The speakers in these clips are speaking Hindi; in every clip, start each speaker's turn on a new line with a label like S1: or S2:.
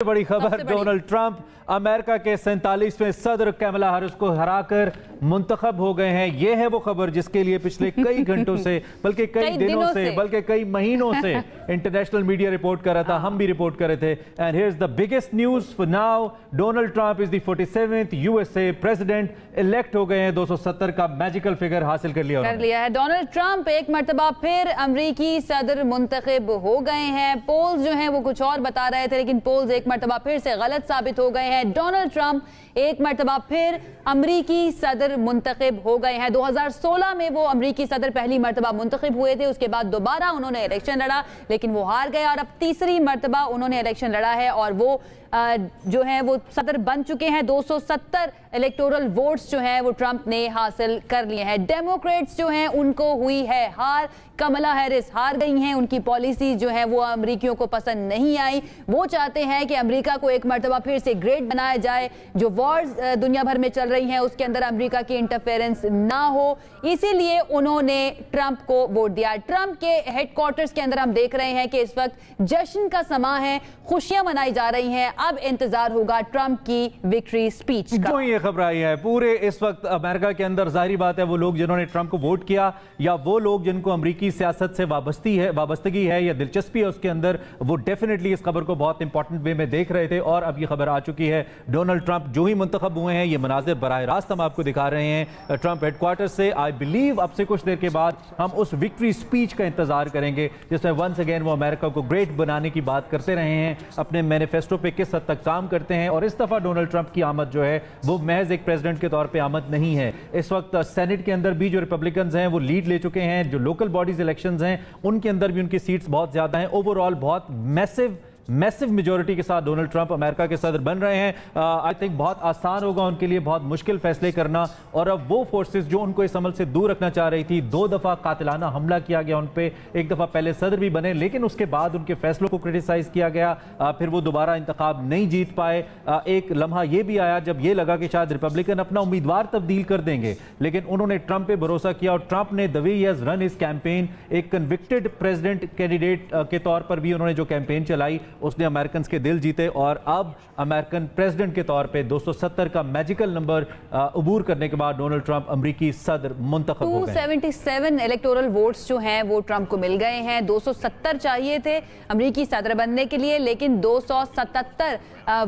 S1: बड़ी खबर, डोनाल्ड ट्रंप अमेरिका के 47वें सदर कमला हैरिस को हराकर मुंतखब हो गए हैं। यह है वो खबर जिसके लिए पिछले कई घंटों से, बल्कि कई दिनों से, बल्कि कई महीनों से इंटरनेशनल मीडिया रिपोर्ट कर रहा था, हम भी रिपोर्ट कर रहे थे। And here is the biggest news for now, Donald Trump is the 47th USA president elect हो गए हैं। 270 का मैजिकल फिगर हासिल कर लिया
S2: है। डोनाल्ड ट्रंप एक मरतबा फिर अमरीकी सदर मुंतखब हो गए हैं। पोल्स जो हैं वो कुछ और बता रहे थे, लेकिन पोल्स एक मरतबा फिर से गलत साबित हो गए हैं। डोनाल्ड ट्रंप एक मरतबा फिर अमरीकी सदर मुंतखब हो गए हैं। 2016 में वो अमरीकी सदर पहली मरतबा मुंतखब हुए थे, उसके बाद दोबारा उन्होंने इलेक्शन लड़ा, लेकिन वो हार गए और अब तीसरी मरतबा उन्होंने इलेक्शन लड़ा है और वो जो है वो सदर बन चुके हैं। 270 इलेक्टोरल वोट्स जो हैं वो ट्रंप ने हासिल कर लिए हैं। डेमोक्रेट्स जो हैं उनको हुई है हार, कमला हैरिस हार गई हैं। उनकी पॉलिसी जो है वो अमरीकियों को पसंद नहीं आई। वो चाहते हैं कि अमेरिका को एक मरतबा फिर से ग्रेट बनाया जाए, जो वॉर्स दुनिया भर में चल रही हैं उसके अंदर अमेरिका की इंटरफेरेंस ना हो, इसीलिए उन्होंने ट्रंप को वोट दिया। ट्रंप के हेडक्वार्टर्स के अंदर हम देख रहे हैं कि इस वक्त जश्न का समा है, खुशियां मनाई जा रही हैं। अब इंतजार होगा ट्रंप की विक्ट्री स्पीच का।
S1: जो ये खबर आई है पूरे इस वक्त अमेरिका के अंदर, जाहिर बात है वो लोग जिन्होंने ट्रंप को वोट किया या वो लोग जिनको अमेरिकी सियासत से वाबस्तगी है या दिलचस्पी है उसके अंदर, वो डेफिनेटली इस खबर को बहुत इंपॉर्टेंट वे में देख रहे थे। और अब ये खबर आ चुकी है, डोनाल्ड ट्रंप जो ही मुंतखब हुए हैं। ये मनाजिर बराह रास्त हम आपको दिखा रहे हैं ट्रंप हेडक्वार्टर से। आई बिलीव अब से कुछ देर के बाद हम उस विक्ट्री स्पीच का इंतजार करेंगे जिसमें वंस अगेन वो अमेरिका को ग्रेट बनाने की बात करते रहे हैं, अपने मैनिफेस्टो पे किस हद तक काम करते हैं। और इस दफा डोनाल्ड ट्रंप की आमद जो है वो महज एक प्रेसिडेंट के तौर पे आमद नहीं है। इस वक्त सेनेट के अंदर भी जो रिपब्लिकन्स हैं वो लीड ले चुके हैं, जो लोकल बॉडीज इलेक्शंस हैं उनके अंदर भी उनकी सीट्स बहुत ज्यादा हैं। ओवरऑल बहुत मैसिव मेजॉरिटी के साथ डोनाल्ड ट्रंप अमेरिका के सदर बन रहे हैं। आई थिंक बहुत आसान होगा उनके लिए बहुत मुश्किल फैसले करना। और अब वो फोर्सेस जो उनको इस अमल से दूर रखना चाह रही थी, 2 दफा कातिलाना हमला किया गया उन पे, एक दफा पहले सदर भी बने लेकिन उसके बाद उनके फैसलों को क्रिटिसाइज किया गया, फिर वो दोबारा इंतखाब नहीं जीत पाए। एक लम्हा ये भी आया जब ये लगा कि शायद रिपब्लिकन अपना उम्मीदवार तब्दील कर देंगे, लेकिन उन्होंने ट्रंप पे भरोसा किया और ट्रंप ने the way he has run his campaign, एक कन्विक्टेड प्रेसिडेंट कैंडिडेट के तौर पर भी उन्होंने जो कैंपेन चलाई उसने अमेरिकन के दिल जीते। और अब अमेरिकन प्रेसिडेंट के तौर पे 270 का मैजिकल नंबर अबूर करने के बाद डोनाल्ड ट्रंप अमेरिकी सदर मुंतखब हो गए।
S2: 277 इलेक्टोरल वोट्स जो हैं वो ट्रंप को मिल गए हैं। 270 चाहिए थे अमेरिकी सदर बनने के लिए, लेकिन 277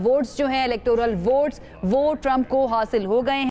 S2: वोट्स जो हैं इलेक्टोरल वोट्स वो ट्रंप को हासिल हो गए हैं।